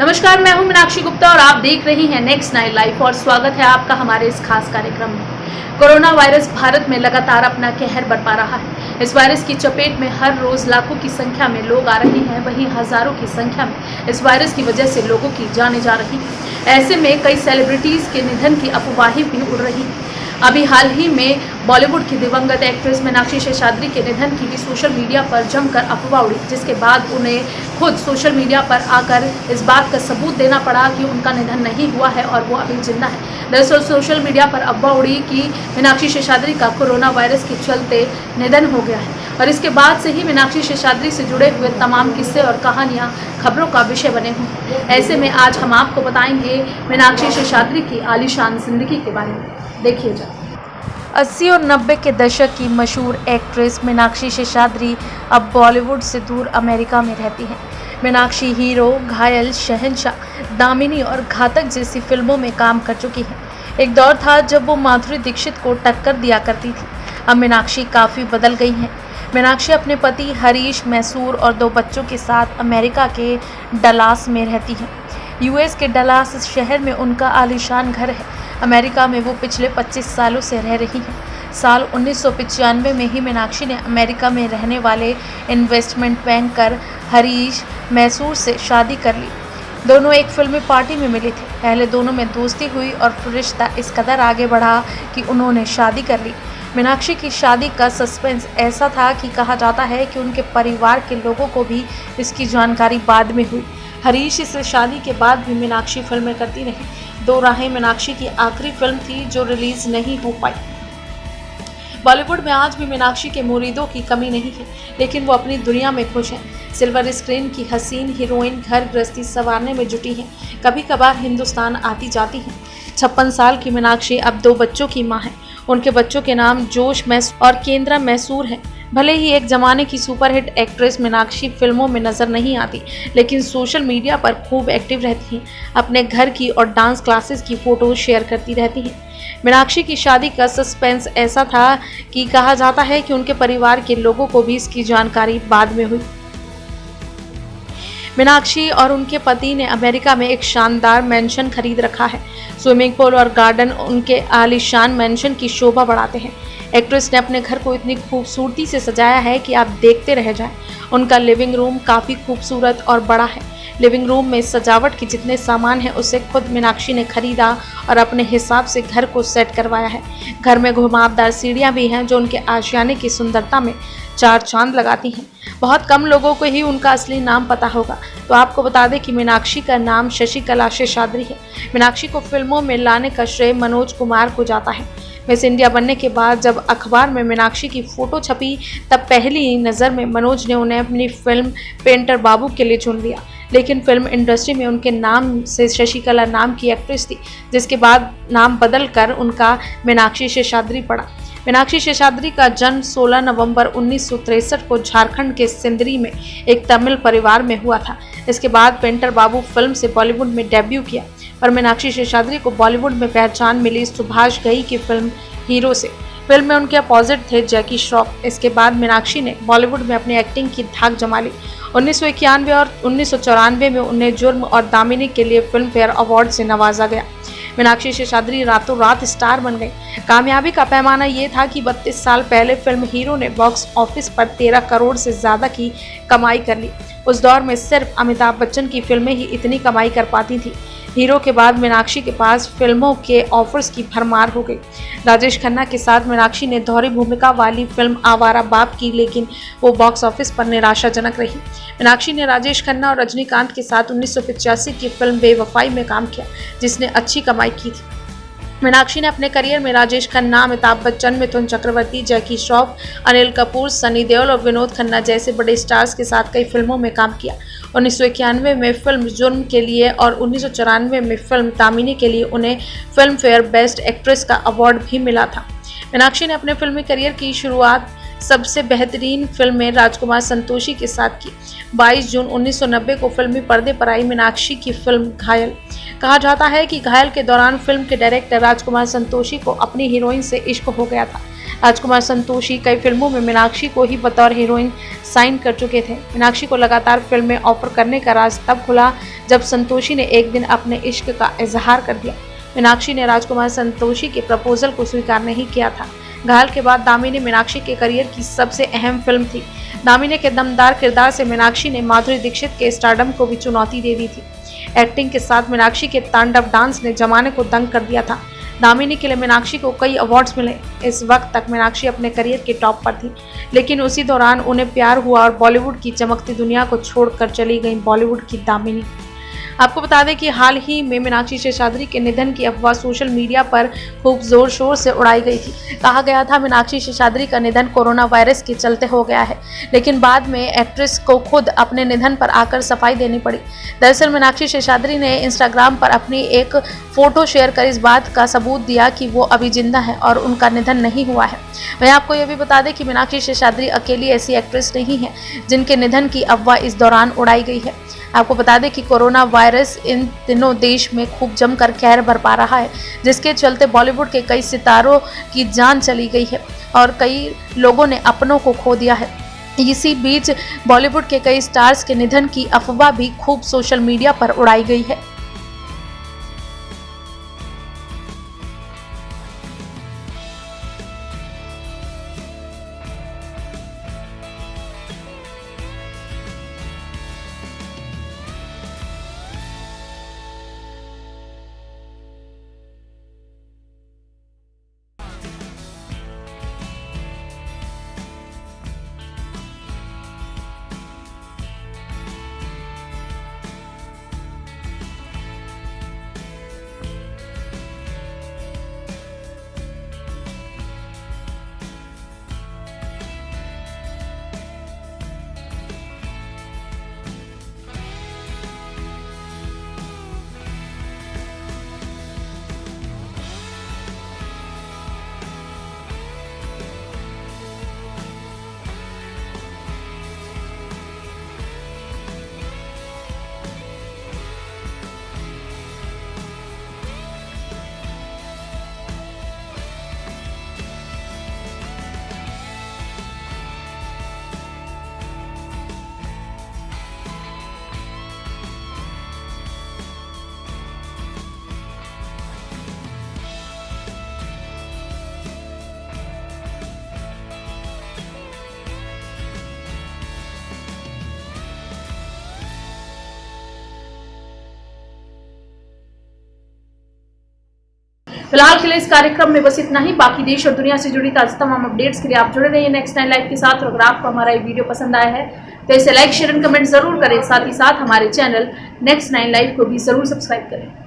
नमस्कार, मैं हूं मीनाक्षी गुप्ता और आप देख रही हैं नेक्स्ट नाइन लाइफ और स्वागत है आपका हमारे इस खास कार्यक्रम में। कोरोना वायरस भारत में लगातार अपना कहर बरपा रहा है। इस वायरस की चपेट में हर रोज लाखों की संख्या में लोग आ रहे हैं, वहीं हजारों की संख्या में इस वायरस की वजह से लोगों की जानें जा रही है। ऐसे में कई सेलिब्रिटीज के निधन की अफवाहें भी उड़ रही है। अभी हाल ही में बॉलीवुड की दिवंगत एक्ट्रेस मीनाक्षी शेषाद्री के निधन की भी सोशल मीडिया पर जमकर अफवाह उड़ी, जिसके बाद उन्हें खुद सोशल मीडिया पर आकर इस बात का सबूत देना पड़ा कि उनका निधन नहीं हुआ है और वो अभी जिंदा है। दरअसल सोशल मीडिया पर अफवाह उड़ी कि मीनाक्षी शेषाद्री का कोरोना वायरस के चलते निधन हो गया है और इसके बाद से ही मीनाक्षी शेषाद्री से जुड़े हुए तमाम किस्से और कहानियाँ खबरों का विषय बने हुए। ऐसे में आज हम आपको बताएंगे मीनाक्षी शेषाद्री की आलीशान जिंदगी के बारे में। देखिए जा 80 और 90 के दशक की मशहूर एक्ट्रेस मीनाक्षी शेषाद्री अब बॉलीवुड से दूर अमेरिका में रहती हैं। मीनाक्षी हीरो, घायल, शहंशाह, दामिनी और घातक जैसी फिल्मों में काम कर चुकी हैं। एक दौर था जब वो माधुरी दीक्षित को टक्कर दिया करती थी। अब मीनाक्षी काफ़ी बदल गई हैं। मीनाक्षी अपने पति हरीश मैसूर और 2 बच्चों के साथ अमेरिका के डलास में रहती हैं। यूएस के डलास शहर में उनका आलीशान घर है। अमेरिका में वो पिछले 25 सालों से रह रही हैं। साल 1995 में ही मीनाक्षी ने अमेरिका में रहने वाले इन्वेस्टमेंट बैंकर हरीश मैसूर से शादी कर ली। दोनों एक फिल्मी पार्टी में मिले थे। पहले दोनों में दोस्ती हुई और फिर रिश्ता इस कदर आगे बढ़ा कि उन्होंने शादी कर ली। मीनाक्षी की शादी का सस्पेंस ऐसा था कि कहा जाता है कि उनके परिवार के लोगों को भी इसकी जानकारी बाद में हुई। हरीश से शादी के बाद भी मीनाक्षी फिल्में करती रही। 2 राहें मीनाक्षी की आखिरी फिल्म थी जो रिलीज नहीं हो पाई। बॉलीवुड में आज भी मीनाक्षी के मुरीदों की कमी नहीं है, लेकिन वो अपनी दुनिया में खुश हैं। सिल्वर स्क्रीन की हसीन हीरोइन घर गृहस्थी संवारने में जुटी हैं। कभी कभार हिंदुस्तान आती जाती हैं। 56 साल की मीनाक्षी अब 2 बच्चों की मां है। उनके बच्चों के नाम जोश मैसूर और केंद्रा मैसूर हैं। भले ही एक जमाने की सुपरहिट एक्ट्रेस मीनाक्षी फिल्मों में नजर नहीं आती, लेकिन सोशल मीडिया पर खूब एक्टिव रहती हैं। अपने घर की और डांस क्लासेस की फोटोज शेयर करती रहती हैं। मीनाक्षी की शादी का सस्पेंस ऐसा था कि कहा जाता है कि उनके परिवार के लोगों को भी इसकी जानकारी बाद में हुई। मीनाक्षी और उनके पति ने अमेरिका में एक शानदार मेंशन खरीद रखा है। स्विमिंग पूल और गार्डन उनके आलीशान मेंशन की शोभा बढ़ाते हैं। एक्ट्रेस ने अपने घर को इतनी खूबसूरती से सजाया है कि आप देखते रह जाएं। उनका लिविंग रूम काफ़ी खूबसूरत और बड़ा है। लिविंग रूम में सजावट के जितने सामान हैं उसे खुद मीनाक्षी ने खरीदा और अपने हिसाब से घर को सेट करवाया है। घर में घुमावदार सीढ़ियाँ भी हैं जो उनके आशियाने की सुंदरता में 4 चांद लगाती हैं। बहुत कम लोगों को ही उनका असली नाम पता होगा, तो आपको बता दें कि मीनाक्षी का नाम शशिकला शेषाद्री है। मीनाक्षी को फिल्मों में लाने का श्रेय मनोज कुमार को जाता है। मिस इंडिया बनने के बाद जब अखबार में मीनाक्षी की फ़ोटो छपी, तब पहली नज़र में मनोज ने उन्हें अपनी फिल्म पेंटर बाबू के लिए चुन लिया। लेकिन फिल्म इंडस्ट्री में उनके नाम से शशिकला नाम की एक्ट्रेस थी, जिसके बाद नाम बदल कर उनका मीनाक्षी शेषाद्री पड़ा। मीनाक्षी शेषाद्री का जन्म 16 नवंबर 1963 को झारखंड के सिंदरी में एक तमिल परिवार में हुआ था। इसके बाद पेंटर बाबू फिल्म से बॉलीवुड में डेब्यू किया, पर मीनाक्षी शेषाद्री को बॉलीवुड में पहचान मिली सुभाष घई की फिल्म हीरो से। फिल्म में उनके अपोजिट थे जैकी श्रॉफ। इसके बाद मीनाक्षी ने बॉलीवुड में अपनी एक्टिंग की धाक जमा ली। 1991 और 1994 में उन्हें जुर्म और दामिनी के लिए फिल्म फेयर अवार्ड से नवाजा गया। मीनाक्षी शेषाद्री रातों रात स्टार बन गई। कामयाबी का पैमाना ये था कि 32 साल पहले फिल्म हीरो ने बॉक्स ऑफिस पर 13 करोड़ से ज़्यादा की कमाई कर ली। उस दौर में सिर्फ अमिताभ बच्चन की फिल्में ही इतनी कमाई कर पाती थी। हीरो के बाद मीनाक्षी के पास फिल्मों के ऑफर्स की भरमार हो गई। राजेश खन्ना के साथ मीनाक्षी ने दोहरी भूमिका वाली फिल्म आवारा बाप की, लेकिन वो बॉक्स ऑफिस पर निराशाजनक रही। मीनाक्षी ने राजेश खन्ना और रजनीकांत के साथ 1985 की फिल्म बेवफाई में काम किया, जिसने अच्छी कमाई की थी। मीनाक्षी ने अपने करियर में राजेश खन्ना, अमिताभ बच्चन, मिथुन चक्रवर्ती, जैकी श्रॉफ, अनिल कपूर, सनी देओल और विनोद खन्ना जैसे बड़े स्टार्स के साथ कई फिल्मों में काम किया। 1991 में फिल्म जुर्म के लिए और 1994 में फिल्म दामिनी के लिए उन्हें फिल्म फेयर बेस्ट एक्ट्रेस का अवार्ड भी मिला था। मीनाक्षी ने अपने फिल्मी करियर की शुरुआत सबसे बेहतरीन फिल्म में राजकुमार संतोषी के साथ की। 22 जून 1990 को फिल्मी पर्दे पर आई मीनाक्षी की फिल्म घायल। कहा जाता है कि घायल के दौरान फिल्म के डायरेक्टर राजकुमार संतोषी को अपनी हीरोइन से इश्क हो गया था। राजकुमार संतोषी कई फिल्मों में मीनाक्षी को ही बतौर हीरोइन साइन कर चुके थे। मीनाक्षी को लगातार फिल्म में ऑफर करने का राज तब खुला जब संतोषी ने एक दिन अपने इश्क का इजहार कर दिया। मीनाक्षी ने राजकुमार संतोषी के प्रपोजल को स्वीकार नहीं किया था। घायल के बाद दामिनी मीनाक्षी के करियर की सबसे अहम फिल्म थी। दामिनी के दमदार किरदार से मीनाक्षी ने माधुरी दीक्षित के स्टारडम को भी चुनौती दे दी थी। एक्टिंग के साथ मीनाक्षी के तांडव डांस ने जमाने को दंग कर दिया था। दामिनी के लिए मीनाक्षी को कई अवार्ड्स मिले। इस वक्त तक मीनाक्षी अपने करियर के टॉप पर थी, लेकिन उसी दौरान उन्हें प्यार हुआ और बॉलीवुड की चमकती दुनिया को छोड़कर चली गई बॉलीवुड की दामिनी। आपको बता दें कि हाल ही में मीनाक्षी शेषाद्री के निधन की अफवाह सोशल मीडिया पर खूब जोर शोर से उड़ाई गई थी। कहा गया था मीनाक्षी शेषाद्री का निधन कोरोना वायरस के चलते हो गया है, लेकिन बाद में एक्ट्रेस को खुद अपने निधन पर आकर सफाई देनी पड़ी। दरअसल मीनाक्षी शेषाद्री ने इंस्टाग्राम पर अपनी एक फोटो शेयर कर इस बात का सबूत दिया कि वो अभी जिंदा है और उनका निधन नहीं हुआ है। वहीं आपको यह भी बता दें कि मीनाक्षी शेषाद्री अकेली ऐसी एक्ट्रेस नहीं है जिनके निधन की अफवाह इस दौरान उड़ाई गई है। आपको बता दें कि कोरोना वायरस इन दिनों देश में खूब जमकर कहर बरपा रहा है, जिसके चलते बॉलीवुड के कई सितारों की जान चली गई है और कई लोगों ने अपनों को खो दिया है। इसी बीच बॉलीवुड के कई स्टार्स के निधन की अफवाह भी खूब सोशल मीडिया पर उड़ाई गई है। फिलहाल के लिए इस कार्यक्रम में बस इतना ही। बाकी देश और दुनिया से जुड़ी ताज़ा तमाम अपडेट्स के लिए आप जुड़े रहिए नेक्स्ट 9 लाइव के साथ। और अगर आपको हमारा ये वीडियो पसंद आया है तो इसे लाइक शेयर एंड कमेंट जरूर करें। साथ ही साथ हमारे चैनल नेक्स्ट 9 लाइव को भी जरूर सब्सक्राइब करें।